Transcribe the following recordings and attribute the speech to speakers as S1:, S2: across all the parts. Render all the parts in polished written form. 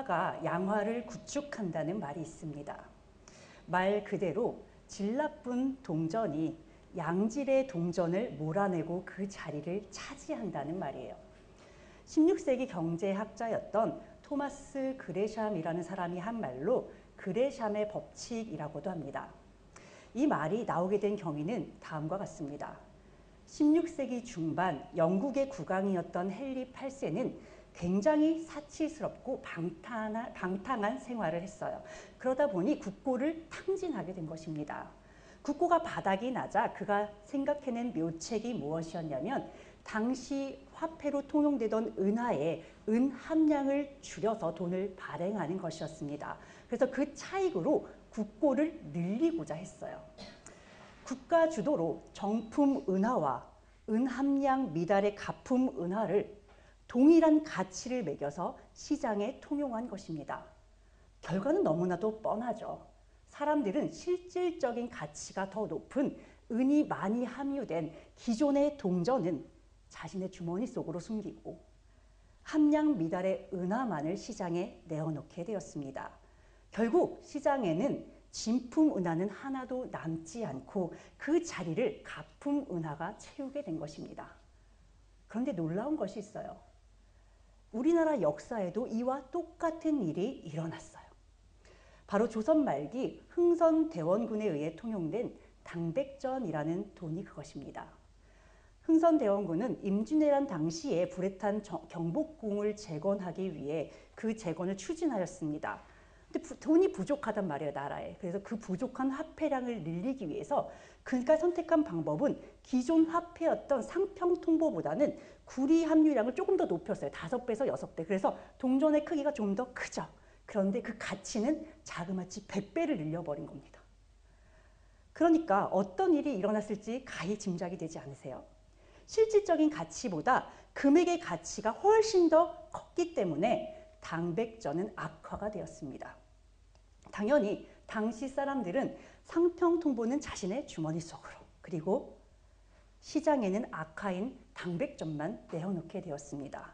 S1: 악화가 양화를 구축한다는 말이 있습니다. 말 그대로 질 나쁜 동전이 양질의 동전을 몰아내고 그 자리를 차지한다는 말이에요. 16세기 경제학자였던 토마스 그레샴이라는 사람이 한 말로 그레샴의 법칙이라고도 합니다. 이 말이 나오게 된 경위는 다음과 같습니다. 16세기 중반 영국의 국왕이었던 헨리 8세는 굉장히 사치스럽고 방탕한 생활을 했어요. 그러다 보니 국고를 탕진하게 된 것입니다. 국고가 바닥이 나자 그가 생각해낸 묘책이 무엇이었냐면 당시 화폐로 통용되던 은하의 은 함량을 줄여서 돈을 발행하는 것이었습니다. 그래서 그 차익으로 국고를 늘리고자 했어요. 국가 주도로 정품 은하와 은 함량 미달의 가품 은하를 동일한 가치를 매겨서 시장에 통용한 것입니다. 결과는 너무나도 뻔하죠. 사람들은 실질적인 가치가 더 높은 은이 많이 함유된 기존의 동전은 자신의 주머니 속으로 숨기고 함량 미달의 은하만을 시장에 내어놓게 되었습니다. 결국 시장에는 진품 은하는 하나도 남지 않고 그 자리를 가품 은하가 채우게 된 것입니다. 그런데 놀라운 것이 있어요. 우리나라 역사에도 이와 똑같은 일이 일어났어요. 바로 조선 말기 흥선대원군에 의해 통용된 당백전이라는 돈이 그것입니다. 흥선대원군은 임진왜란 당시에 불에 탄 경복궁을 재건하기 위해 그 재건을 추진하였습니다. 근데 돈이 부족하단 말이에요, 나라에. 그래서 그 부족한 화폐량을 늘리기 위해서 그가 선택한 방법은 기존 화폐였던 상평통보보다는 구리 함유량을 조금 더 높였어요. 5배에서 6배. 그래서 동전의 크기가 좀 더 크죠. 그런데 그 가치는 자그마치 100배를 늘려버린 겁니다. 그러니까 어떤 일이 일어났을지 가히 짐작이 되지 않으세요? 실질적인 가치보다 금액의 가치가 훨씬 더 컸기 때문에 당백전은 악화가 되었습니다. 당연히 당시 사람들은 상평통보는 자신의 주머니 속으로, 그리고 시장에는 악화인 당백전만 내어놓게 되었습니다.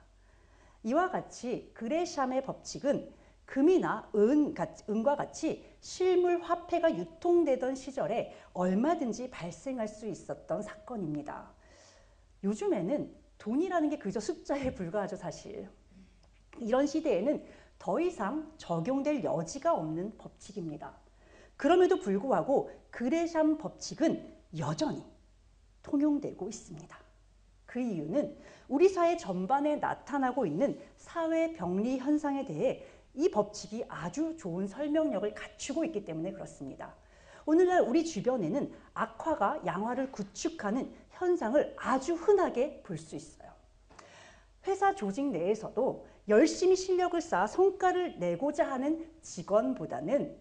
S1: 이와 같이 그레샴의 법칙은 금이나 은과 같이 실물 화폐가 유통되던 시절에 얼마든지 발생할 수 있었던 사건입니다. 요즘에는 돈이라는 게 그저 숫자에 불과하죠, 사실. 이런 시대에는 더 이상 적용될 여지가 없는 법칙입니다. 그럼에도 불구하고 그레샴 법칙은 여전히 통용되고 있습니다. 그 이유는 우리 사회 전반에 나타나고 있는 사회 병리 현상에 대해 이 법칙이 아주 좋은 설명력을 갖추고 있기 때문에 그렇습니다. 오늘날 우리 주변에는 악화가 양화를 구축하는 현상을 아주 흔하게 볼 수 있어요. 회사 조직 내에서도 열심히 실력을 쌓아 성과를 내고자 하는 직원보다는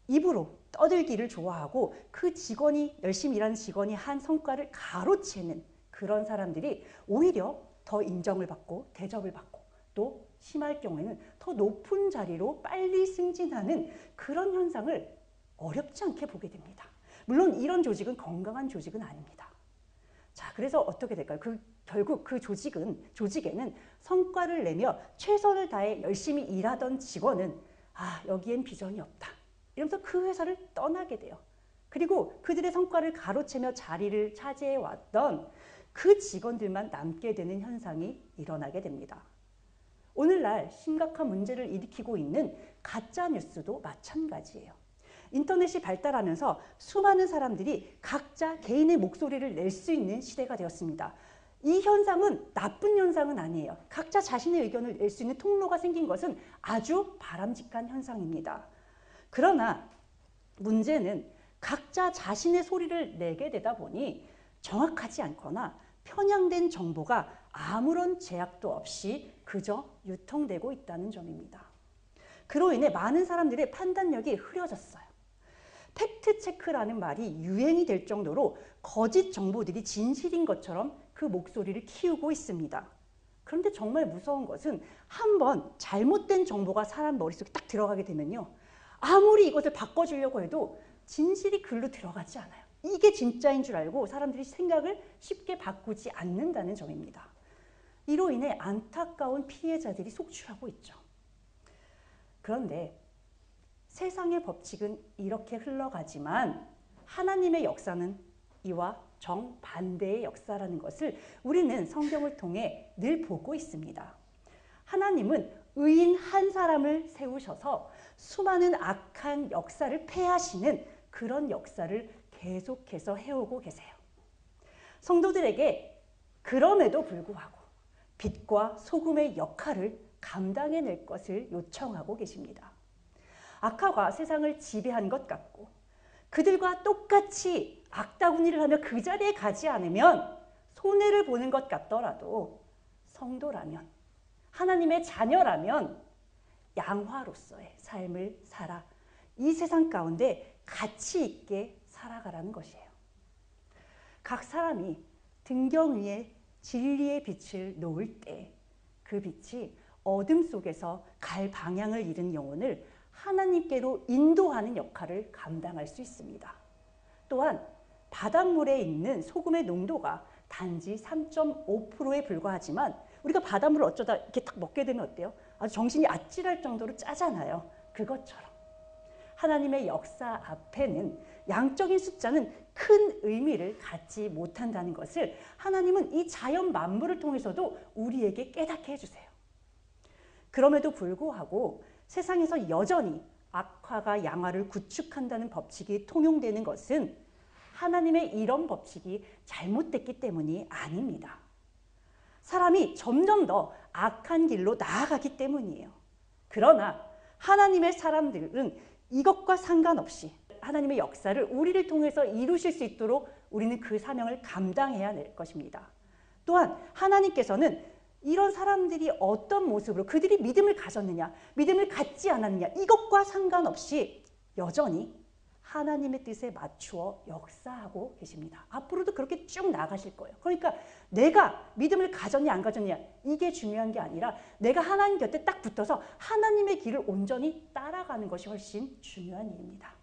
S1: 입으로 떠들기를 좋아하고 그 직원이 열심히 일하는 직원이 한 성과를 가로채는 그런 사람들이 오히려 더 인정을 받고 대접을 받고 또 심할 경우에는 더 높은 자리로 빨리 승진하는 그런 현상을 어렵지 않게 보게 됩니다. 물론 이런 조직은 건강한 조직은 아닙니다. 자, 그래서 어떻게 될까요? 결국 그 조직에는 성과를 내며 최선을 다해 열심히 일하던 직원은 여기엔 비전이 없다. 이러면서 그 회사를 떠나게 돼요. 그리고 그들의 성과를 가로채며 자리를 차지해왔던 그 직원들만 남게 되는 현상이 일어나게 됩니다. 오늘날 심각한 문제를 일으키고 있는 가짜뉴스도 마찬가지예요. 인터넷이 발달하면서 수많은 사람들이 각자 개인의 목소리를 낼 수 있는 시대가 되었습니다. 이 현상은 나쁜 현상은 아니에요. 각자 자신의 의견을 낼 수 있는 통로가 생긴 것은 아주 바람직한 현상입니다. 그러나 문제는 각자 자신의 소리를 내게 되다 보니 정확하지 않거나 편향된 정보가 아무런 제약도 없이 그저 유통되고 있다는 점입니다. 그로 인해 많은 사람들의 판단력이 흐려졌어요. 팩트체크라는 말이 유행이 될 정도로 거짓 정보들이 진실인 것처럼 그 목소리를 키우고 있습니다. 그런데 정말 무서운 것은 한번 잘못된 정보가 사람 머릿속에 딱 들어가게 되면요. 아무리 이것을 바꿔주려고 해도 진실이 글로 들어가지 않아요. 이게 진짜인 줄 알고 사람들이 생각을 쉽게 바꾸지 않는다는 점입니다. 이로 인해 안타까운 피해자들이 속출하고 있죠. 그런데 세상의 법칙은 이렇게 흘러가지만 하나님의 역사는 이와 정반대의 역사라는 것을 우리는 성경을 통해 늘 보고 있습니다. 하나님은 의인 한 사람을 세우셔서 수많은 악한 역사를 폐하시는 그런 역사를 계속해서 해오고 계세요. 성도들에게 그럼에도 불구하고 빛과 소금의 역할을 감당해낼 것을 요청하고 계십니다. 악화가 세상을 지배한 것 같고 그들과 똑같이 악다구니를 하며 그 자리에 가지 않으면 손해를 보는 것 같더라도 성도라면, 하나님의 자녀라면 양화로서의 삶을 살아 이 세상 가운데 가치 있게 살아가라는 것이에요. 각 사람이 등경 위에 진리의 빛을 놓을 때 그 빛이 어둠 속에서 갈 방향을 잃은 영혼을 하나님께로 인도하는 역할을 감당할 수 있습니다. 또한 바닷물에 있는 소금의 농도가 단지 3.5%에 불과하지만 우리가 바닷물을 어쩌다 이렇게 딱 먹게 되면 어때요? 아주 정신이 아찔할 정도로 짜잖아요. 그것처럼 하나님의 역사 앞에는 양적인 숫자는 큰 의미를 갖지 못한다는 것을 하나님은 이 자연 만물을 통해서도 우리에게 깨닫게 해주세요. 그럼에도 불구하고 세상에서 여전히 악화가 양화를 구축한다는 법칙이 통용되는 것은 하나님의 이런 법칙이 잘못됐기 때문이 아닙니다. 사람이 점점 더 악한 길로 나아가기 때문이에요. 그러나 하나님의 사람들은 이것과 상관없이 하나님의 역사를 우리를 통해서 이루실 수 있도록 우리는 그 사명을 감당해야 할 것입니다. 또한 하나님께서는 이런 사람들이 어떤 모습으로 그들이 믿음을 가졌느냐, 믿음을 갖지 않았느냐 이것과 상관없이 여전히 하나님의 뜻에 맞추어 역사하고 계십니다. 앞으로도 그렇게 쭉 나가실 거예요. 그러니까 내가 믿음을 가졌냐 안 가졌냐 이게 중요한 게 아니라 내가 하나님 곁에 딱 붙어서 하나님의 길을 온전히 따라가는 것이 훨씬 중요한 일입니다.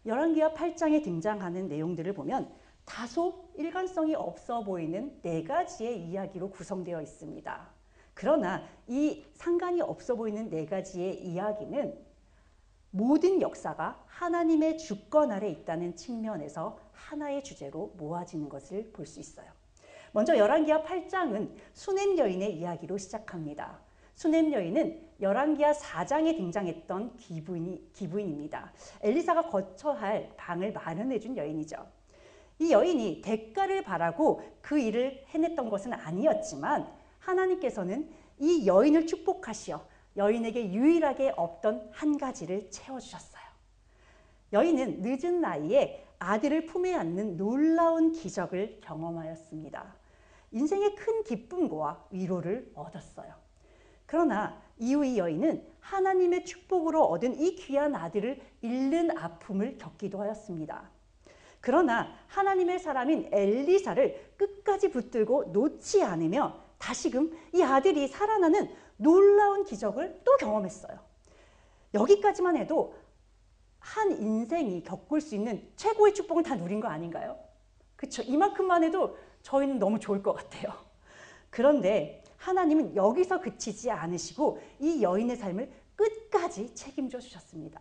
S1: 열왕기하 8장에 등장하는 내용들을 보면 다소 일관성이 없어 보이는 4가지의 이야기로 구성되어 있습니다. 그러나 이 상관이 없어 보이는 4가지의 이야기는 모든 역사가 하나님의 주권 아래 있다는 측면에서 하나의 주제로 모아지는 것을 볼 수 있어요. 먼저 열왕기하 8장은 수넴 여인의 이야기로 시작합니다. 수넴 여인은 열왕기하 4장에 등장했던 기부인입니다. 엘리사가 거처 할 방을 마련해 준 여인이죠. 이 여인이 대가를 바라고 그 일을 해냈던 것은 아니었지만 하나님께서는 이 여인을 축복하시어 여인에게 유일하게 없던 한 가지를 채워주셨어요. 여인은 늦은 나이에 아들을 품에 안는 놀라운 기적을 경험하였습니다. 인생의 큰 기쁨과 위로를 얻었어요. 그러나 이후 이 여인은 하나님의 축복으로 얻은 이 귀한 아들을 잃는 아픔을 겪기도 하였습니다. 그러나 하나님의 사람인 엘리사를 끝까지 붙들고 놓지 않으며 다시금 이 아들이 살아나는 놀라운 기적을 또 경험했어요. 여기까지만 해도 한 인생이 겪을 수 있는 최고의 축복을 다 누린 거 아닌가요? 그렇죠? 이만큼만 해도 저희는 너무 좋을 것 같아요. 그런데 하나님은 여기서 그치지 않으시고 이 여인의 삶을 끝까지 책임져 주셨습니다.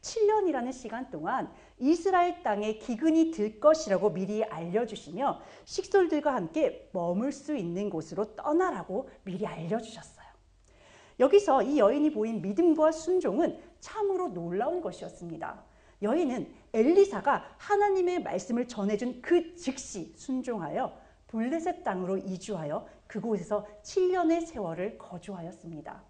S1: 7년이라는 시간 동안 이스라엘 땅에 기근이 들 것이라고 미리 알려주시며 식솔들과 함께 머물 수 있는 곳으로 떠나라고 미리 알려주셨어요. 여기서 이 여인이 보인 믿음과 순종은 참으로 놀라운 것이었습니다. 여인은 엘리사가 하나님의 말씀을 전해준 그 즉시 순종하여 블레셋 땅으로 이주하여 그곳에서 7년의 세월을 거주하였습니다.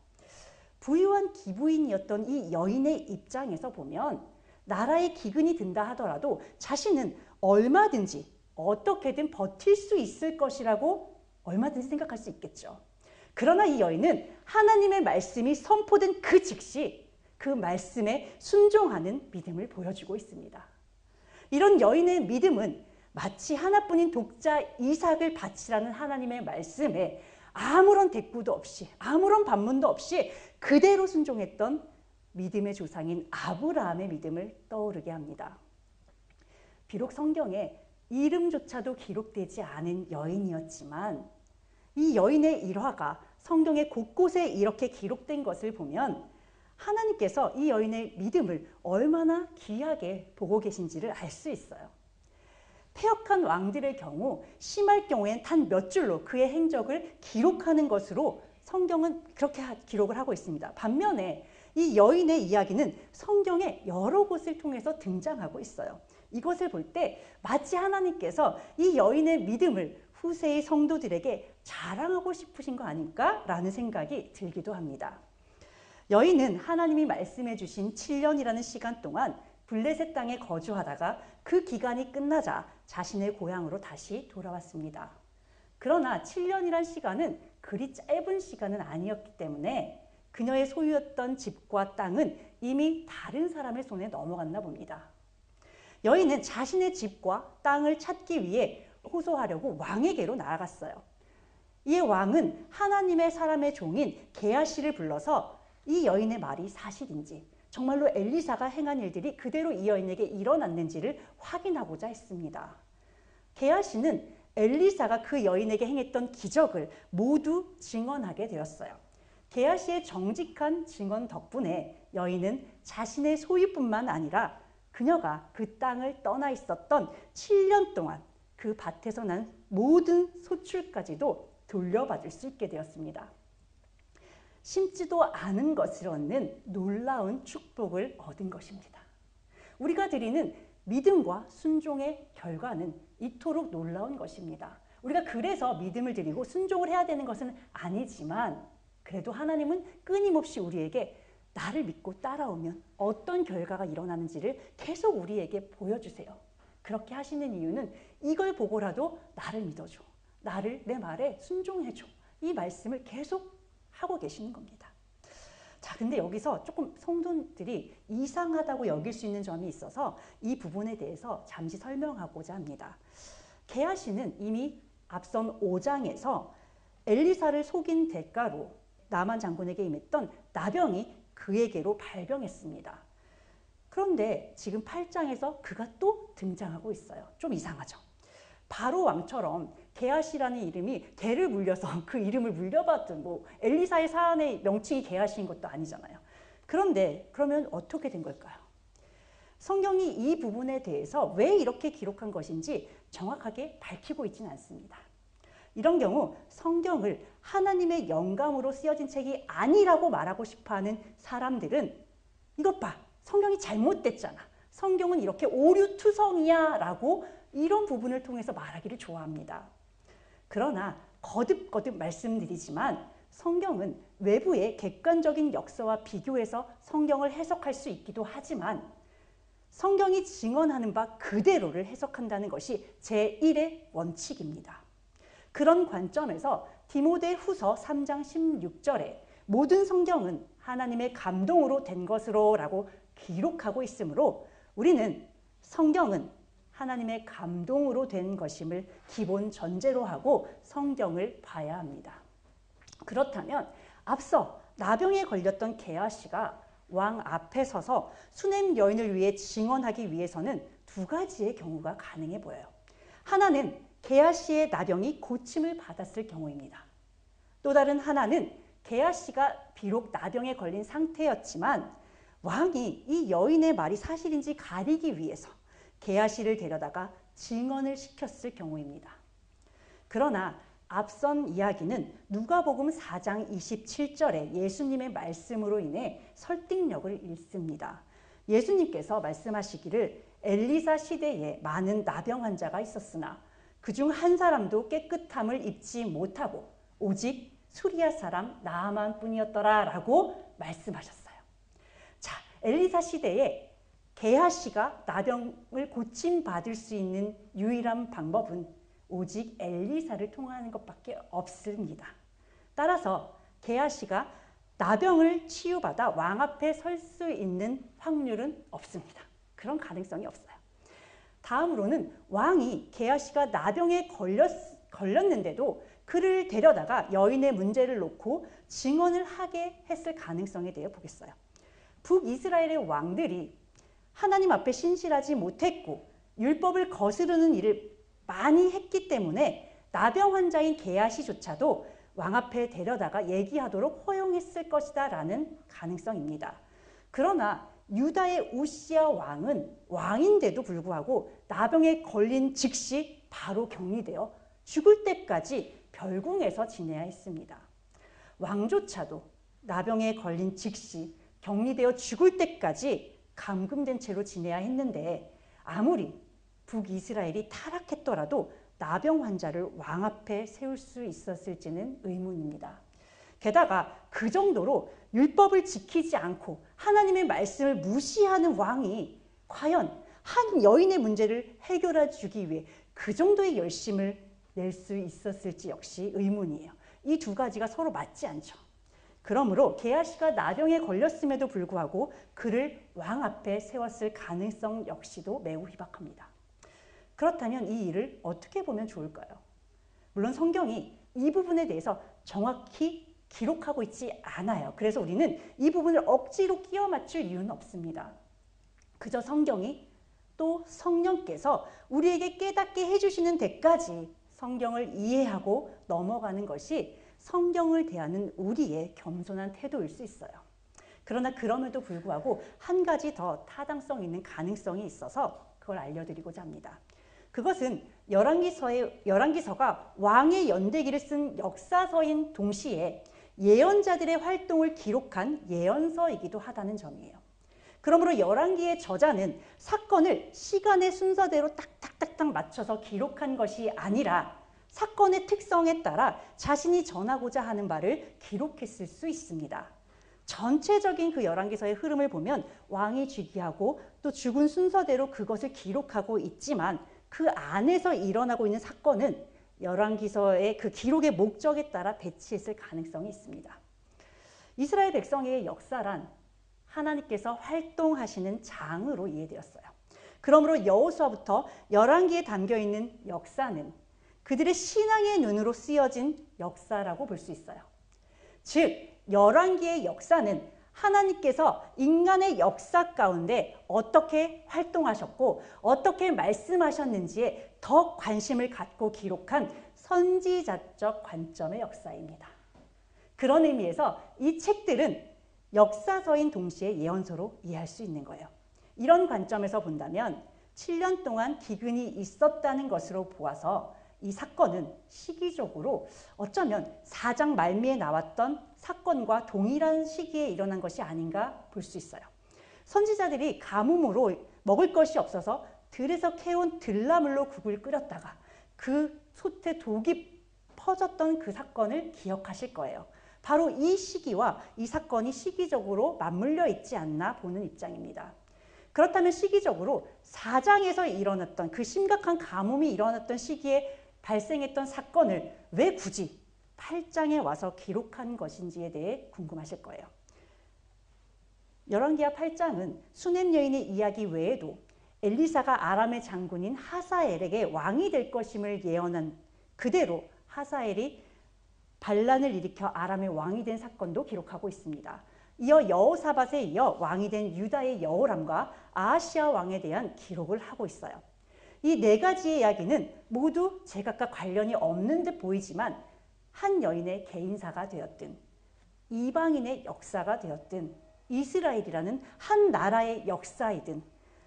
S1: 부유한 기부인이었던 이 여인의 입장에서 보면 나라에 기근이 든다 하더라도 자신은 얼마든지 어떻게든 버틸 수 있을 것이라고 얼마든지 생각할 수 있겠죠. 그러나 이 여인은 하나님의 말씀이 선포된 그 즉시 그 말씀에 순종하는 믿음을 보여주고 있습니다. 이런 여인의 믿음은 마치 하나뿐인 독자 이삭을 바치라는 하나님의 말씀에 아무런 대꾸도 없이 아무런 반문도 없이 그대로 순종했던 믿음의 조상인 아브라함의 믿음을 떠오르게 합니다. 비록 성경에 이름조차도 기록되지 않은 여인이었지만 이 여인의 일화가 성경의 곳곳에 이렇게 기록된 것을 보면 하나님께서 이 여인의 믿음을 얼마나 귀하게 보고 계신지를 알 수 있어요. 패역한 왕들의 경우 심할 경우엔 단 몇 줄로 그의 행적을 기록하는 것으로 성경은 그렇게 기록을 하고 있습니다. 반면에 이 여인의 이야기는 성경의 여러 곳을 통해서 등장하고 있어요. 이것을 볼 때 마치 하나님께서 이 여인의 믿음을 후세의 성도들에게 자랑하고 싶으신 거 아닐까라는 생각이 들기도 합니다. 여인은 하나님이 말씀해 주신 7년이라는 시간 동안 블레셋 땅에 거주하다가 그 기간이 끝나자 자신의 고향으로 다시 돌아왔습니다. 그러나 7년이란 시간은 그리 짧은 시간은 아니었기 때문에 그녀의 소유였던 집과 땅은 이미 다른 사람의 손에 넘어갔나 봅니다. 여인은 자신의 집과 땅을 찾기 위해 호소하려고 왕에게로 나아갔어요. 이에 왕은 하나님의 사람의 종인 게하시를 불러서 이 여인의 말이 사실인지 정말로 엘리사가 행한 일들이 그대로 이 여인에게 일어났는지를 확인하고자 했습니다. 게하시는 엘리사가 그 여인에게 행했던 기적을 모두 증언하게 되었어요. 게하시의 정직한 증언 덕분에 여인은 자신의 소유뿐만 아니라 그녀가 그 땅을 떠나 있었던 7년 동안 그 밭에서 난 모든 소출까지도 돌려받을 수 있게 되었습니다. 심지도 않은 것을 얻는 놀라운 축복을 얻은 것입니다. 우리가 드리는 믿음과 순종의 결과는 이토록 놀라운 것입니다. 우리가 그래서 믿음을 드리고 순종을 해야 되는 것은 아니지만 그래도 하나님은 끊임없이 우리에게 나를 믿고 따라오면 어떤 결과가 일어나는지를 계속 우리에게 보여주세요. 그렇게 하시는 이유는 이걸 보고라도 나를 믿어줘. 나를 내 말에 순종해줘. 이 말씀을 계속 하고 계시는 겁니다. 자, 근데 여기서 조금 성도들이 이상하다고 여길 수 있는 점이 있어서 이 부분에 대해서 잠시 설명하고자 합니다. 게하시는 이미 앞선 5장에서 엘리사를 속인 대가로 나만 장군에게 임했던 나병이 그에게로 발병했습니다. 그런데 지금 8장에서 그가 또 등장하고 있어요. 좀 이상하죠. 바로 왕처럼 게하시라는 이름이 개를 물려서 그 이름을 물려받은 엘리사의 사안의 명칭이 게하시인 것도 아니잖아요. 그런데 그러면 어떻게 된 걸까요? 성경이 이 부분에 대해서 왜 이렇게 기록한 것인지 정확하게 밝히고 있지는 않습니다. 이런 경우 성경을 하나님의 영감으로 쓰여진 책이 아니라고 말하고 싶어하는 사람들은 이것 봐, 성경이 잘못됐잖아. 성경은 이렇게 오류투성이야 라고 이런 부분을 통해서 말하기를 좋아합니다. 그러나 거듭거듭 말씀드리지만 성경은 외부의 객관적인 역사와 비교해서 성경을 해석할 수 있기도 하지만 성경이 증언하는 바 그대로를 해석한다는 것이 제1의 원칙입니다. 그런 관점에서 디모데후서 3장 16절에 모든 성경은 하나님의 감동으로 된 것으로 라고 기록하고 있으므로 우리는 성경은 하나님의 감동으로 된 것임을 기본 전제로 하고 성경을 봐야 합니다. 그렇다면 앞서 나병에 걸렸던 게하시가 왕 앞에 서서 수냄 여인을 위해 증언하기 위해서는 두 가지의 경우가 가능해 보여요. 하나는 게하시의 나병이 고침을 받았을 경우입니다. 또 다른 하나는 게하시가 비록 나병에 걸린 상태였지만 왕이 이 여인의 말이 사실인지 가리기 위해서 게하시를 데려다가 증언을 시켰을 경우입니다. 그러나 앞선 이야기는 누가복음 4장 27절에 예수님의 말씀으로 인해 설득력을 잃습니다. 예수님께서 말씀하시기를 엘리사 시대에 많은 나병 환자가 있었으나 그중 한 사람도 깨끗함을 입지 못하고 오직 수리아 사람 나아만 뿐이었더라 라고 말씀하셨어요. 자, 엘리사 시대에 게하시가 나병을 고침받을 수 있는 유일한 방법은 오직 엘리사를 통하는 것밖에 없습니다. 따라서 게하시가 나병을 치유받아 왕 앞에 설 수 있는 확률은 없습니다. 그런 가능성이 없어요. 다음으로는 왕이 게하시가 나병에 걸렸는데도 그를 데려다가 여인의 문제를 놓고 증언을 하게 했을 가능성에 대해 보겠어요. 북이스라엘의 왕들이 하나님 앞에 신실하지 못했고 율법을 거스르는 일을 많이 했기 때문에 나병 환자인 게하시조차도 왕 앞에 데려다가 얘기하도록 허용했을 것이다 라는 가능성입니다. 그러나 유다의 우시야 왕은 왕인데도 불구하고 나병에 걸린 즉시 바로 격리되어 죽을 때까지 별궁에서 지내야 했습니다. 왕조차도 나병에 걸린 즉시 격리되어 죽을 때까지 감금된 채로 지내야 했는데 아무리 북이스라엘이 타락했더라도 나병 환자를 왕 앞에 세울 수 있었을지는 의문입니다. 게다가 그 정도로 율법을 지키지 않고 하나님의 말씀을 무시하는 왕이 과연 한 여인의 문제를 해결해 주기 위해 그 정도의 열심을 낼 수 있었을지 역시 의문이에요. 이 두 가지가 서로 맞지 않죠. 그러므로 게하시가 나병에 걸렸음에도 불구하고 그를 왕 앞에 세웠을 가능성 역시도 매우 희박합니다. 그렇다면 이 일을 어떻게 보면 좋을까요? 물론 성경이 이 부분에 대해서 정확히 기록하고 있지 않아요. 그래서 우리는 이 부분을 억지로 끼워 맞출 이유는 없습니다. 그저 성경이 또 성령께서 우리에게 깨닫게 해주시는 데까지 성경을 이해하고 넘어가는 것이 성경을 대하는 우리의 겸손한 태도일 수 있어요. 그러나 그럼에도 불구하고 한 가지 더 타당성 있는 가능성이 있어서 그걸 알려드리고자 합니다. 그것은 열왕기서가 왕의 연대기를 쓴 역사서인 동시에 예언자들의 활동을 기록한 예언서이기도 하다는 점이에요. 그러므로 열왕기의 저자는 사건을 시간의 순서대로 딱딱딱딱 맞춰서 기록한 것이 아니라 사건의 특성에 따라 자신이 전하고자 하는 바를 기록했을 수 있습니다. 전체적인 그 열왕기서의 흐름을 보면 왕이 즉위하고 또 죽은 순서대로 그것을 기록하고 있지만 그 안에서 일어나고 있는 사건은 열왕기서의 그 기록의 목적에 따라 배치했을 가능성이 있습니다. 이스라엘 백성의 역사란 하나님께서 활동하시는 장으로 이해되었어요. 그러므로 여호수아부터 열왕기에 담겨있는 역사는 그들의 신앙의 눈으로 쓰여진 역사라고 볼 수 있어요. 즉 열왕기의 역사는 하나님께서 인간의 역사 가운데 어떻게 활동하셨고 어떻게 말씀하셨는지에 더 관심을 갖고 기록한 선지자적 관점의 역사입니다. 그런 의미에서 이 책들은 역사서인 동시에 예언서로 이해할 수 있는 거예요. 이런 관점에서 본다면 7년 동안 기근이 있었다는 것으로 보아서 이 사건은 시기적으로 어쩌면 4장 말미에 나왔던 사건과 동일한 시기에 일어난 것이 아닌가 볼 수 있어요. 선지자들이 가뭄으로 먹을 것이 없어서 들에서 캐온 들나물로 국을 끓였다가 그 솥에 독이 퍼졌던 그 사건을 기억하실 거예요. 바로 이 시기와 이 사건이 시기적으로 맞물려 있지 않나 보는 입장입니다. 그렇다면 시기적으로 4장에서 일어났던 그 심각한 가뭄이 일어났던 시기에 발생했던 사건을 왜 굳이 8장에 와서 기록한 것인지에 대해 궁금하실 거예요. 열왕기하 8장은 수넴 여인의 이야기 외에도 엘리사가 아람의 장군인 하사엘에게 왕이 될 것임을 예언한 그대로 하사엘이 반란을 일으켜 아람의 왕이 된 사건도 기록하고 있습니다. 이어 여호사밧에 이어 왕이 된 유다의 여호람과 아하시아 왕에 대한 기록을 하고 있어요. 이 네 가지의 이야기는 모두 제각각 관련이 없는 듯 보이지만 한 여인의 개인사가 되었든 이방인의 역사가 되었든 이스라엘이라는 한 나라의 역사이든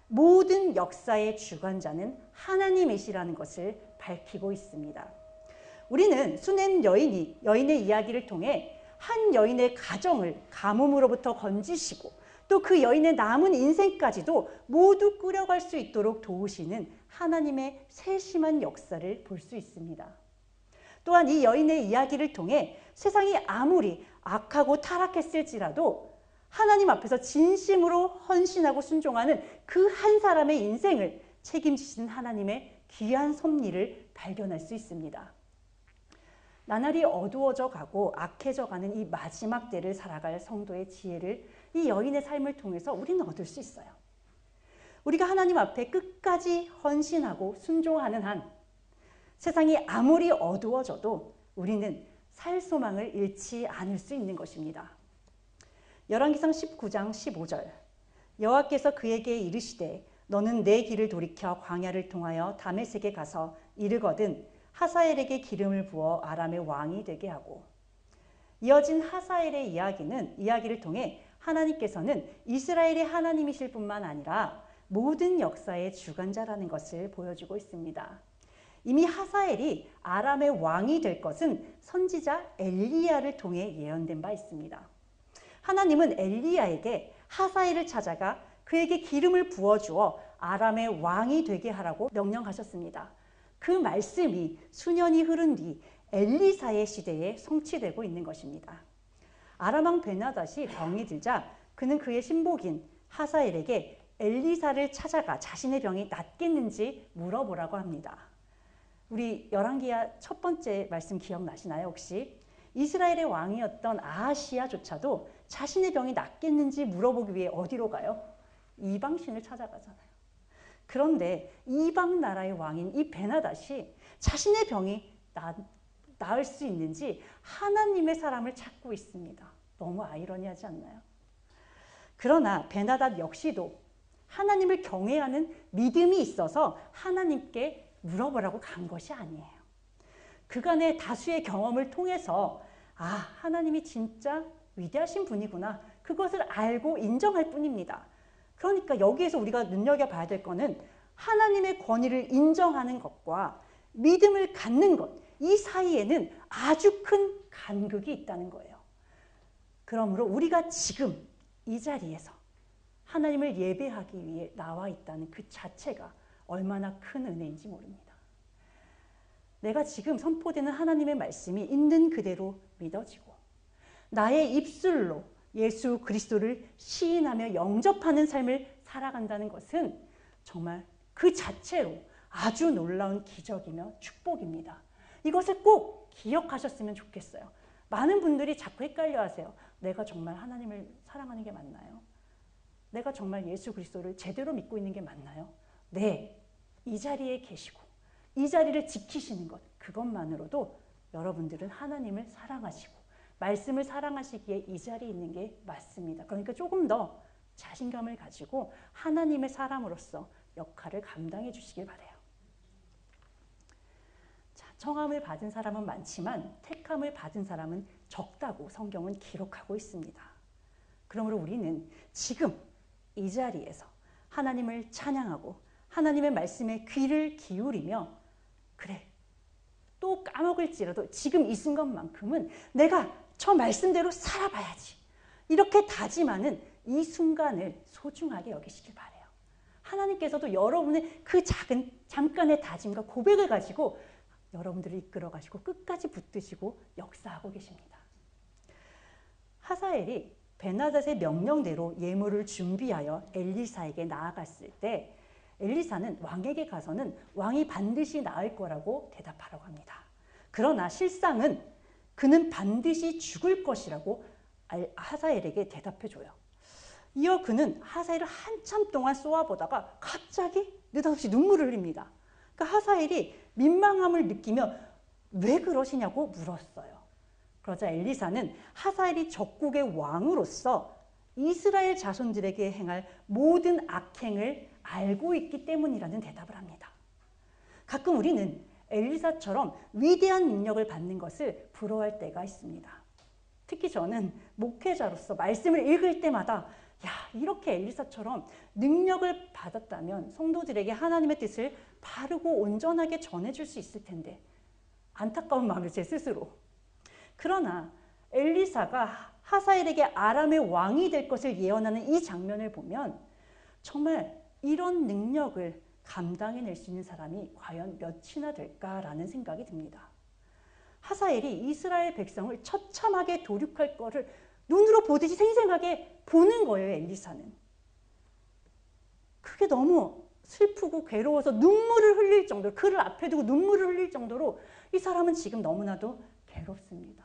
S1: 모든 역사의 주관자는 하나님이시라는 것을 밝히고 있습니다. 우리는 수넴 여인의 이야기를 통해 한 여인의 가정을 가뭄으로부터 건지시고 또 그 여인의 남은 인생까지도 모두 꾸려갈 수 있도록 도우시는 하나님의 세심한 역사를 볼 수 있습니다. 또한 이 여인의 이야기를 통해 세상이 아무리 악하고 타락했을지라도 하나님 앞에서 진심으로 헌신하고 순종하는 그 한 사람의 인생을 책임지시는 하나님의 귀한 섭리를 발견할 수 있습니다. 나날이 어두워져 가고 악해져 가는 이 마지막 때를 살아갈 성도의 지혜를 이 여인의 삶을 통해서 우리는 얻을 수 있어요. 우리가 하나님 앞에 끝까지 헌신하고 순종하는 한 세상이 아무리 어두워져도 우리는 살 소망을 잃지 않을 수 있는 것입니다. 열왕기상 19장 15절 여호와께서 그에게 이르시되 너는 내 길을 돌이켜 광야를 통하여 다메섹에 가서 이르거든 하사엘에게 기름을 부어 아람의 왕이 되게 하고 이어진 하사엘의 이야기를 통해 하나님께서는 이스라엘의 하나님이실 뿐만 아니라 모든 역사의 주관자라는 것을 보여주고 있습니다. 이미 하사엘이 아람의 왕이 될 것은 선지자 엘리야를 통해 예언된 바 있습니다. 하나님은 엘리야에게 하사엘을 찾아가 그에게 기름을 부어주어 아람의 왕이 되게 하라고 명령하셨습니다. 그 말씀이 수년이 흐른 뒤 엘리사의 시대에 성취되고 있는 것입니다. 아람 왕 베나닷이 병이 들자 그는 그의 신복인 하사엘에게 엘리사를 찾아가 자신의 병이 낫겠는지 물어보라고 합니다. 우리 열왕기하 첫 번째 말씀 기억나시나요 혹시? 이스라엘의 왕이었던 아하시야조차도 자신의 병이 낫겠는지 물어보기 위해 어디로 가요? 이방신을 찾아가잖아요. 그런데 이방 나라의 왕인 이 베나닷이 자신의 병이 나을 수 있는지 하나님의 사람을 찾고 있습니다. 너무 아이러니하지 않나요? 그러나 베나닷 역시도 하나님을 경외하는 믿음이 있어서 하나님께 물어보라고 간 것이 아니에요. 그간의 다수의 경험을 통해서 하나님이 진짜 위대하신 분이구나. 그것을 알고 인정할 뿐입니다. 그러니까 여기에서 우리가 눈여겨봐야 될 것은 하나님의 권위를 인정하는 것과 믿음을 갖는 것, 이 사이에는 아주 큰 간극이 있다는 거예요. 그러므로 우리가 지금 이 자리에서 하나님을 예배하기 위해 나와 있다는 그 자체가 얼마나 큰 은혜인지 모릅니다. 내가 지금 선포되는 하나님의 말씀이 있는 그대로 믿어지고 나의 입술로 예수 그리스도를 시인하며 영접하는 삶을 살아간다는 것은 정말 그 자체로 아주 놀라운 기적이며 축복입니다. 이것을 꼭 기억하셨으면 좋겠어요. 많은 분들이 자꾸 헷갈려 하세요. 내가 정말 하나님을 사랑하는 게 맞나요? 내가 정말 예수 그리스도를 제대로 믿고 있는 게 맞나요? 네, 이 자리에 계시고 이 자리를 지키시는 것, 그것만으로도 여러분들은 하나님을 사랑하시고 말씀을 사랑하시기에 이 자리에 있는 게 맞습니다. 그러니까 조금 더 자신감을 가지고 하나님의 사람으로서 역할을 감당해 주시길 바라요. 자, 청함을 받은 사람은 많지만 택함을 받은 사람은 적다고 성경은 기록하고 있습니다. 그러므로 우리는 지금 이 자리에서 하나님을 찬양하고 하나님의 말씀에 귀를 기울이며 그래, 또 까먹을지라도 지금 이 순간만큼은 내가 저 말씀대로 살아봐야지. 이렇게 다짐하는 이 순간을 소중하게 여기시길 바라요. 하나님께서도 여러분의 그 작은 잠깐의 다짐과 고백을 가지고 여러분들을 이끌어 가시고 끝까지 붙드시고 역사하고 계십니다. 하사엘이 베나닷의 명령대로 예물을 준비하여 엘리사에게 나아갔을 때 엘리사는 왕에게 가서는 왕이 반드시 나을 거라고 대답하라고 합니다. 그러나 실상은 그는 반드시 죽을 것이라고 하사엘에게 대답해줘요. 이어 그는 하사엘을 한참 동안 쏘아보다가 갑자기 느닷없이 눈물을 흘립니다. 그러니까 하사엘이 민망함을 느끼며 왜 그러시냐고 물었어요. 그러자 엘리사는 하사엘이 적국의 왕으로서 이스라엘 자손들에게 행할 모든 악행을 알고 있기 때문이라는 대답을 합니다. 가끔 우리는 엘리사처럼 위대한 능력을 받는 것을 부러워할 때가 있습니다. 특히 저는 목회자로서 말씀을 읽을 때마다 이렇게 엘리사처럼 능력을 받았다면 성도들에게 하나님의 뜻을 바르고 온전하게 전해줄 수 있을 텐데 안타까운 마음이 제 스스로. 그러나 엘리사가 하사엘에게 아람의 왕이 될 것을 예언하는 이 장면을 보면 정말 이런 능력을 감당해낼 수 있는 사람이 과연 몇이나 될까라는 생각이 듭니다. 하사엘이 이스라엘 백성을 처참하게 도륙할 거를 눈으로 보듯이 생생하게 보는 거예요, 엘리사는. 그게 너무 슬프고 괴로워서 눈물을 흘릴 정도로, 그를 앞에 두고 눈물을 흘릴 정도로 이 사람은 지금 너무나도 괴롭습니다.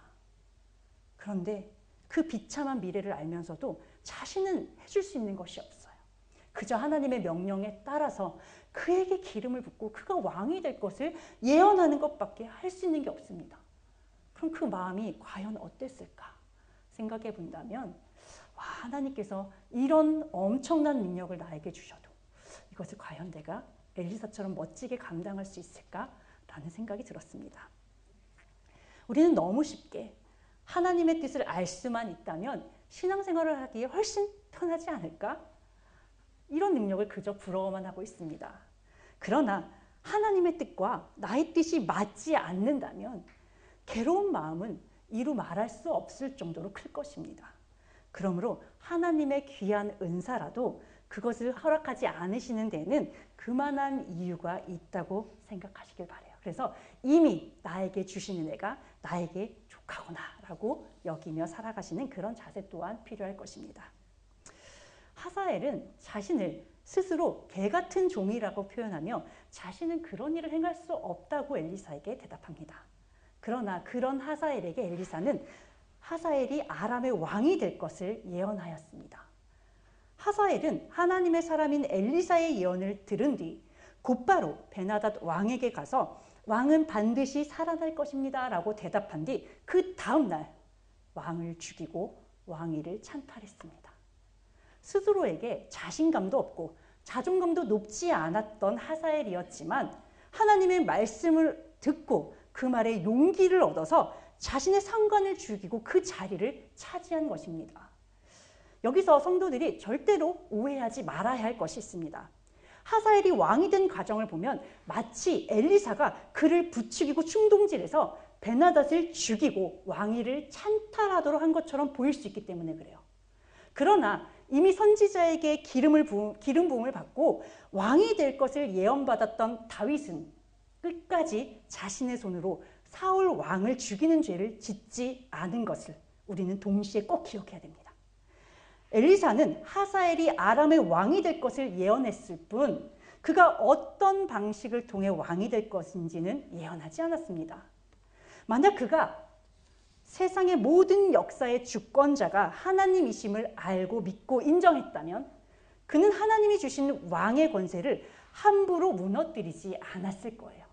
S1: 그런데 그 비참한 미래를 알면서도 자신은 해줄 수 있는 것이 없어요. 그저 하나님의 명령에 따라서 그에게 기름을 붓고 그가 왕이 될 것을 예언하는 것밖에 할 수 있는 게 없습니다. 그럼 그 마음이 과연 어땠을까 생각해 본다면 하나님께서 이런 엄청난 능력을 나에게 주셔도 이것을 과연 내가 엘리사처럼 멋지게 감당할 수 있을까라는 생각이 들었습니다. 우리는 너무 쉽게 하나님의 뜻을 알 수만 있다면 신앙생활을 하기에 훨씬 편하지 않을까? 이런 능력을 그저 부러워만 하고 있습니다. 그러나 하나님의 뜻과 나의 뜻이 맞지 않는다면 괴로운 마음은 이루 말할 수 없을 정도로 클 것입니다. 그러므로 하나님의 귀한 은사라도 그것을 허락하지 않으시는 데는 그만한 이유가 있다고 생각하시길 바라요. 그래서 이미 나에게 주신 은혜가 나에게 족하구나 라고 여기며 살아가시는 그런 자세 또한 필요할 것입니다. 하사엘은 자신을 스스로 개 같은 종이라고 표현하며 자신은 그런 일을 행할 수 없다고 엘리사에게 대답합니다. 그러나 그런 하사엘에게 엘리사는 하사엘이 아람의 왕이 될 것을 예언하였습니다. 하사엘은 하나님의 사람인 엘리사의 예언을 들은 뒤 곧바로 베나닷 왕에게 가서 왕은 반드시 살아날 것입니다 라고 대답한 뒤 그 다음날 왕을 죽이고 왕위를 찬탈했습니다. 스스로에게 자신감도 없고 자존감도 높지 않았던 하사엘이었지만 하나님의 말씀을 듣고 그 말에 용기를 얻어서 자신의 상관을 죽이고 그 자리를 차지한 것입니다. 여기서 성도들이 절대로 오해하지 말아야 할 것이 있습니다. 하사엘이 왕이 된 과정을 보면 마치 엘리사가 그를 부추기고 충동질해서 베나닷을 죽이고 왕위를 찬탈하도록 한 것처럼 보일 수 있기 때문에 그래요. 그러나 이미 선지자에게 기름 부음을 받고 왕이 될 것을 예언받았던 다윗은 끝까지 자신의 손으로 사울 왕을 죽이는 죄를 짓지 않은 것을 우리는 동시에 꼭 기억해야 됩니다. 엘리사는 하사엘이 아람의 왕이 될 것을 예언했을 뿐 그가 어떤 방식을 통해 왕이 될 것인지는 예언하지 않았습니다. 만약 그가 세상의 모든 역사의 주권자가 하나님이심을 알고 믿고 인정했다면 그는 하나님이 주신 왕의 권세를 함부로 무너뜨리지 않았을 거예요.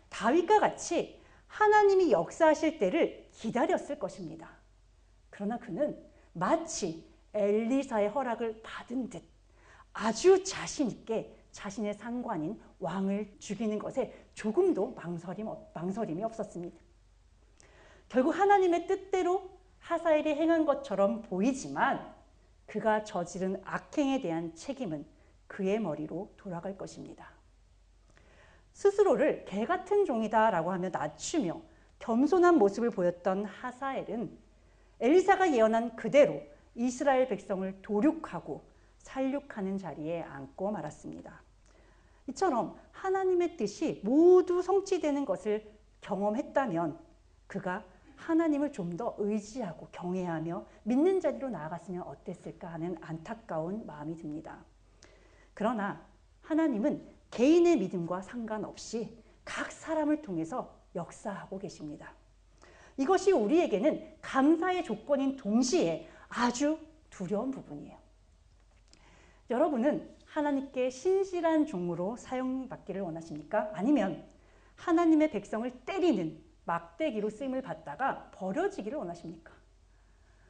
S1: 다윗과 같이 하나님이 역사하실 때를 기다렸을 것입니다. 그러나 그는 마치 엘리사의 허락을 받은 듯 아주 자신 있게 자신의 상관인 왕을 죽이는 것에 조금도 망설임이 없었습니다. 결국 하나님의 뜻대로 하사엘이 행한 것처럼 보이지만 그가 저지른 악행에 대한 책임은 그의 머리로 돌아갈 것입니다. 스스로를 개 같은 종이다라고 하며 낮추며 겸손한 모습을 보였던 하사엘은 엘리사가 예언한 그대로 이스라엘 백성을 도륙하고 살육하는 자리에 앉고 말았습니다. 이처럼 하나님의 뜻이 모두 성취되는 것을 경험했다면 그가 하나님을 좀 더 의지하고 경외하며 믿는 자리로 나아갔으면 어땠을까 하는 안타까운 마음이 듭니다. 그러나 하나님은 개인의 믿음과 상관없이 각 사람을 통해서 역사하고 계십니다. 이것이 우리에게는 감사의 조건인 동시에 아주 두려운 부분이에요. 여러분은 하나님께 신실한 종으로 사용받기를 원하십니까? 아니면 하나님의 백성을 때리는 막대기로 쓰임을 받다가 버려지기를 원하십니까?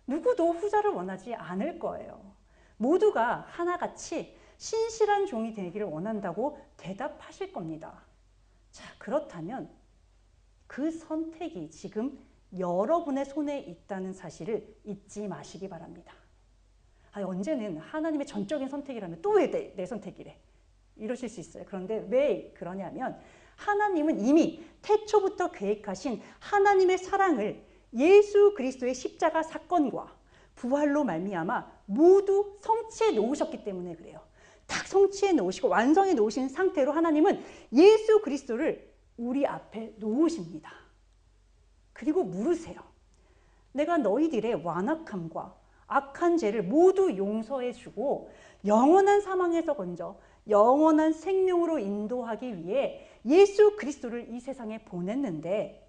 S1: 누구도 후자를 원하지 않을 거예요. 모두가 하나같이 신실한 종이 되기를 원한다고 대답하실 겁니다. 자, 그렇다면 그 선택이 지금 여러분의 손에 있다는 사실을 잊지 마시기 바랍니다. 언제는 하나님의 전적인 선택이라면 또 왜 내 선택이래? 이러실 수 있어요. 그런데 왜 그러냐면 하나님은 이미 태초부터 계획하신 하나님의 사랑을 예수 그리스도의 십자가 사건과 부활로 말미암아 모두 성취해 놓으셨기 때문에 그래요. 딱 성취해 놓으시고 완성해 놓으신 상태로 하나님은 예수 그리스도를 우리 앞에 놓으십니다. 그리고 물으세요. 내가 너희들의 완악함과 악한 죄를 모두 용서해 주고 영원한 사망에서 건져 영원한 생명으로 인도하기 위해 예수 그리스도를 이 세상에 보냈는데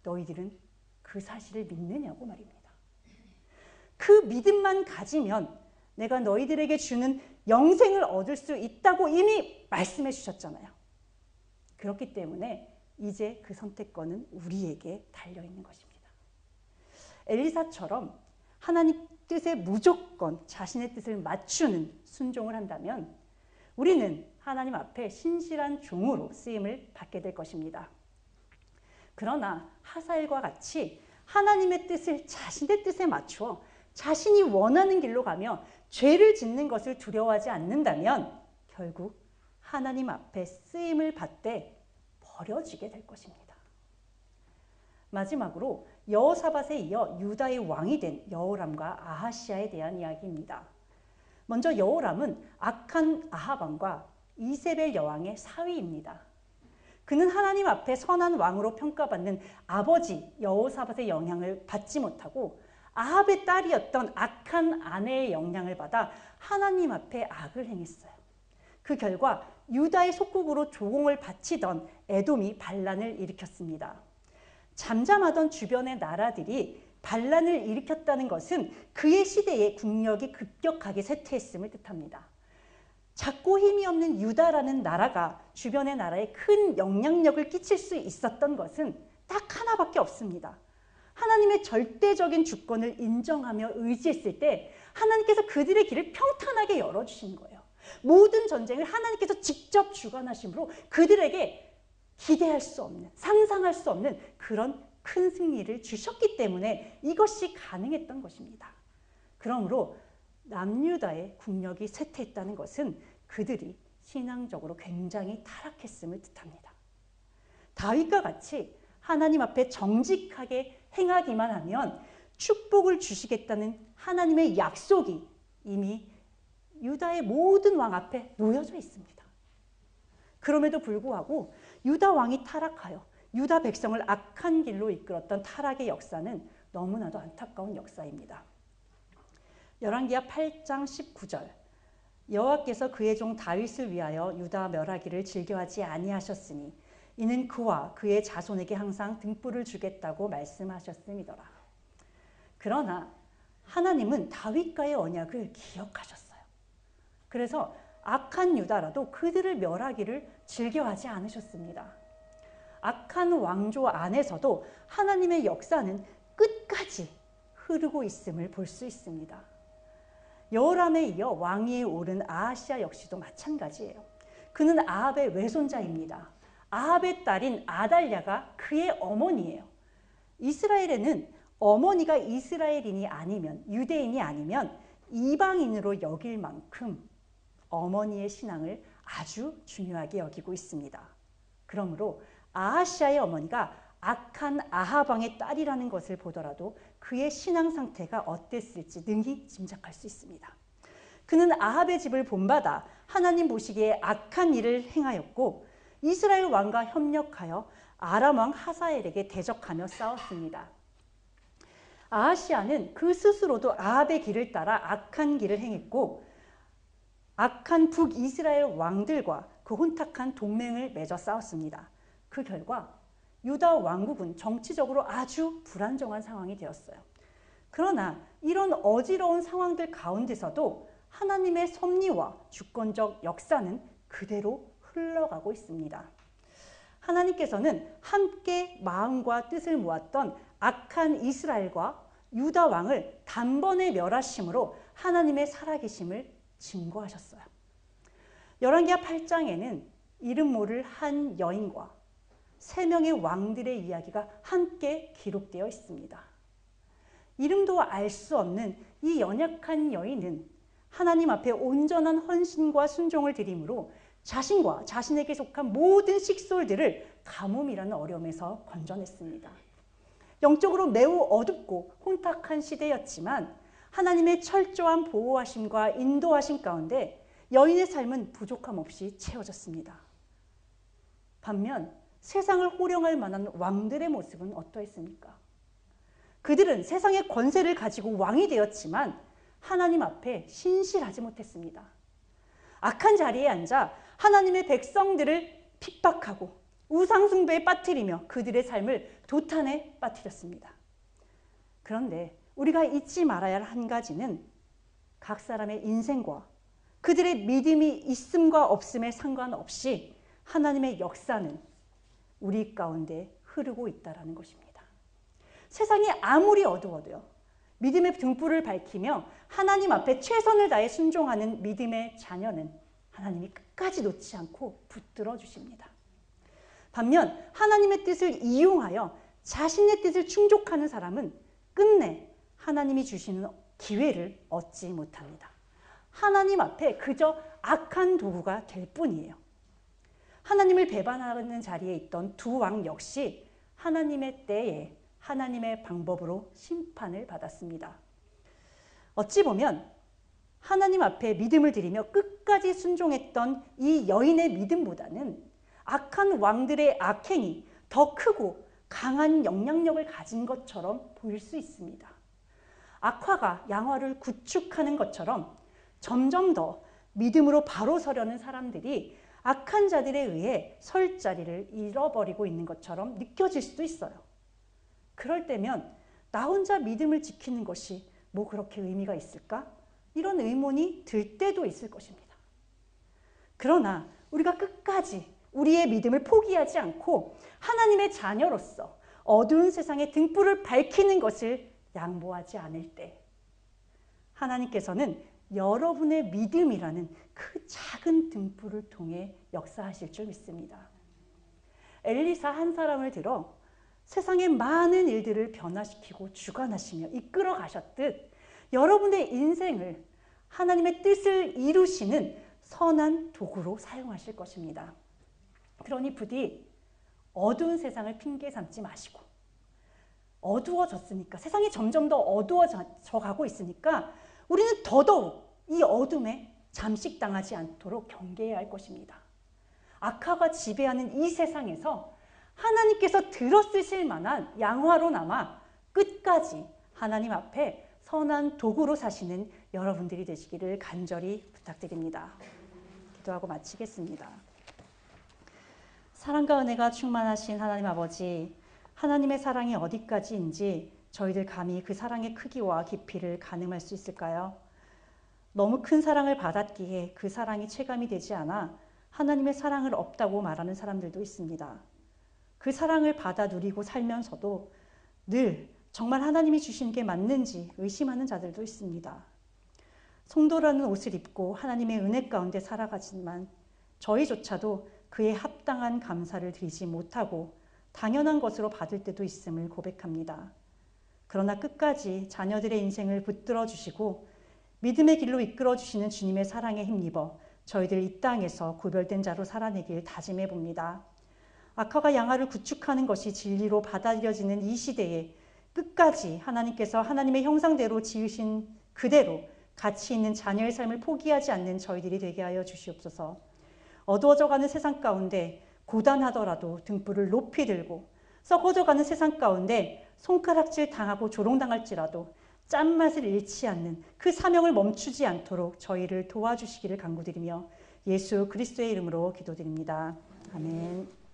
S1: 너희들은 그 사실을 믿느냐고 말입니다. 그 믿음만 가지면 내가 너희들에게 주는 영생을 얻을 수 있다고 이미 말씀해 주셨잖아요. 그렇기 때문에 이제 그 선택권은 우리에게 달려있는 것입니다. 엘리사처럼 하나님 뜻에 무조건 자신의 뜻을 맞추는 순종을 한다면 우리는 하나님 앞에 신실한 종으로 쓰임을 받게 될 것입니다. 그러나 하사엘과 같이 하나님의 뜻을 자신의 뜻에 맞추어 자신이 원하는 길로 가며 죄를 짓는 것을 두려워하지 않는다면 결국 하나님 앞에 쓰임을 받되 버려지게 될 것입니다. 마지막으로 여호사밧에 이어 유다의 왕이 된 여호람과 아하시아에 대한 이야기입니다. 먼저 여호람은 악한 아합 왕과 이세벨 여왕의 사위입니다. 그는 하나님 앞에 선한 왕으로 평가받는 아버지 여호사밧의 영향을 받지 못하고 아합의 딸이었던 악한 아내의 영향을 받아 하나님 앞에 악을 행했어요. 그 결과 유다의 속국으로 조공을 바치던 에돔이 반란을 일으켰습니다. 잠잠하던 주변의 나라들이 반란을 일으켰다는 것은 그의 시대에 국력이 급격하게 쇠퇴했음을 뜻합니다. 작고 힘이 없는 유다라는 나라가 주변의 나라에 큰 영향력을 끼칠 수 있었던 것은 딱 하나밖에 없습니다. 하나님의 절대적인 주권을 인정하며 의지했을 때 하나님께서 그들의 길을 평탄하게 열어주신 거예요. 모든 전쟁을 하나님께서 직접 주관하심으로 그들에게 기대할 수 없는, 상상할 수 없는 그런 큰 승리를 주셨기 때문에 이것이 가능했던 것입니다. 그러므로 남유다의 국력이 쇠퇴했다는 것은 그들이 신앙적으로 굉장히 타락했음을 뜻합니다. 다윗과 같이 하나님 앞에 정직하게 행하기만 하면 축복을 주시겠다는 하나님의 약속이 이미 유다의 모든 왕 앞에 놓여져 있습니다. 그럼에도 불구하고 유다 왕이 타락하여 유다 백성을 악한 길로 이끌었던 타락의 역사는 너무나도 안타까운 역사입니다. 열왕기하 8장 19절 여호와께서 그의 종 다윗을 위하여 유다 멸하기를 즐겨하지 아니하셨으니 이는 그와 그의 자손에게 항상 등불을 주겠다고 말씀하셨음이더라. 그러나 하나님은 다윗과의 언약을 기억하셨어요. 그래서 악한 유다라도 그들을 멸하기를 즐겨하지 않으셨습니다. 악한 왕조 안에서도 하나님의 역사는 끝까지 흐르고 있음을 볼 수 있습니다. 여호람에 이어 왕위에 오른 아하시아 역시도 마찬가지예요. 그는 아합의 외손자입니다. 아합의 딸인 아달랴가 그의 어머니예요. 이스라엘에는 어머니가 이스라엘인이 아니면 유대인이 아니면 이방인으로 여길 만큼 어머니의 신앙을 아주 중요하게 여기고 있습니다. 그러므로 아하시아의 어머니가 악한 아합 왕의 딸이라는 것을 보더라도 그의 신앙 상태가 어땠을지 능히 짐작할 수 있습니다. 그는 아합의 집을 본받아 하나님 보시기에 악한 일을 행하였고 이스라엘 왕과 협력하여 아람 왕 하사엘에게 대적하며 싸웠습니다. 아하시아는 그 스스로도 아합의 길을 따라 악한 길을 행했고 악한 북이스라엘 왕들과 그 혼탁한 동맹을 맺어 싸웠습니다. 그 결과 유다 왕국은 정치적으로 아주 불안정한 상황이 되었어요. 그러나 이런 어지러운 상황들 가운데서도 하나님의 섭리와 주권적 역사는 그대로 흘러가고 있습니다. 하나님께서는 함께 마음과 뜻을 모았던 악한 이스라엘과 유다 왕을 단번에 멸하심으로 하나님의 살아계심을 증거하셨어요. 열왕기하 8장에는 이름 모를 한 여인과 3명의 왕들의 이야기가 함께 기록되어 있습니다. 이름도 알 수 없는 이 연약한 여인은 하나님 앞에 온전한 헌신과 순종을 드림으로 자신과 자신에게 속한 모든 식솔들을 가뭄이라는 어려움에서 건져냈습니다. 영적으로 매우 어둡고 혼탁한 시대였지만 하나님의 철저한 보호하심과 인도하심 가운데 여인의 삶은 부족함 없이 채워졌습니다. 반면 세상을 호령할 만한 왕들의 모습은 어떠했습니까? 그들은 세상의 권세를 가지고 왕이 되었지만 하나님 앞에 신실하지 못했습니다. 악한 자리에 앉아 하나님의 백성들을 핍박하고 우상숭배에 빠뜨리며 그들의 삶을 도탄에 빠뜨렸습니다. 그런데 우리가 잊지 말아야 할 한 가지는 각 사람의 인생과 그들의 믿음이 있음과 없음에 상관없이 하나님의 역사는 우리 가운데 흐르고 있다는 것입니다. 세상이 아무리 어두워도요, 믿음의 등불을 밝히며 하나님 앞에 최선을 다해 순종하는 믿음의 자녀는 하나님이 끝까지 놓지 않고 붙들어 주십니다. 반면 하나님의 뜻을 이용하여 자신의 뜻을 충족하는 사람은 끝내 하나님이 주시는 기회를 얻지 못합니다. 하나님 앞에 그저 악한 도구가 될 뿐이에요. 하나님을 배반하는 자리에 있던 두 왕 역시 하나님의 때에 하나님의 방법으로 심판을 받았습니다. 어찌 보면 하나님 앞에 믿음을 드리며 끝까지 순종했던 이 여인의 믿음보다는 악한 왕들의 악행이 더 크고 강한 영향력을 가진 것처럼 보일 수 있습니다. 악화가 양화를 구축하는 것처럼 점점 더 믿음으로 바로 서려는 사람들이 악한 자들에 의해 설 자리를 잃어버리고 있는 것처럼 느껴질 수도 있어요. 그럴 때면 나 혼자 믿음을 지키는 것이 뭐 그렇게 의미가 있을까? 이런 의문이 들 때도 있을 것입니다. 그러나 우리가 끝까지 우리의 믿음을 포기하지 않고 하나님의 자녀로서 어두운 세상의 등불을 밝히는 것을 양보하지 않을 때 하나님께서는 여러분의 믿음이라는 그 작은 등불을 통해 역사하실 줄 믿습니다. 엘리사 한 사람을 들어 세상의 많은 일들을 변화시키고 주관하시며 이끌어 가셨듯 여러분의 인생을 하나님의 뜻을 이루시는 선한 도구로 사용하실 것입니다. 그러니 부디 어두운 세상을 핑계 삼지 마시고 어두워졌으니까 세상이 점점 더 어두워져 가고 있으니까 우리는 더더욱 이 어둠에 잠식당하지 않도록 경계해야 할 것입니다. 악화가 지배하는 이 세상에서 하나님께서 들어쓰실 만한 양화로나마 끝까지 하나님 앞에 선한 도구로 사시는 여러분들이 되시기를 간절히 부탁드립니다. 기도하고 마치겠습니다. 사랑과 은혜가 충만하신 하나님 아버지, 하나님의 사랑이 어디까지인지 저희들 감히 그 사랑의 크기와 깊이를 가늠할 수 있을까요? 너무 큰 사랑을 받았기에 그 사랑이 체감이 되지 않아 하나님의 사랑을 없다고 말하는 사람들도 있습니다. 그 사랑을 받아 누리고 살면서도 늘 정말 하나님이 주신 게 맞는지 의심하는 자들도 있습니다. 성도라는 옷을 입고 하나님의 은혜 가운데 살아가지만 저희조차도 그에 합당한 감사를 드리지 못하고 당연한 것으로 받을 때도 있음을 고백합니다. 그러나 끝까지 자녀들의 인생을 붙들어 주시고 믿음의 길로 이끌어 주시는 주님의 사랑에 힘입어 저희들 이 땅에서 구별된 자로 살아내길 다짐해 봅니다. 악화가 양화를 구축하는 것이 진리로 받아들여지는 이 시대에 끝까지 하나님께서 하나님의 형상대로 지으신 그대로 가치 있는 자녀의 삶을 포기하지 않는 저희들이 되게 하여 주시옵소서. 어두워져가는 세상 가운데 고단하더라도 등불을 높이 들고 썩어져가는 세상 가운데 손가락질 당하고 조롱당할지라도 짠맛을 잃지 않는 그 사명을 멈추지 않도록 저희를 도와주시기를 간구드리며 예수 그리스도의 이름으로 기도드립니다. 아멘.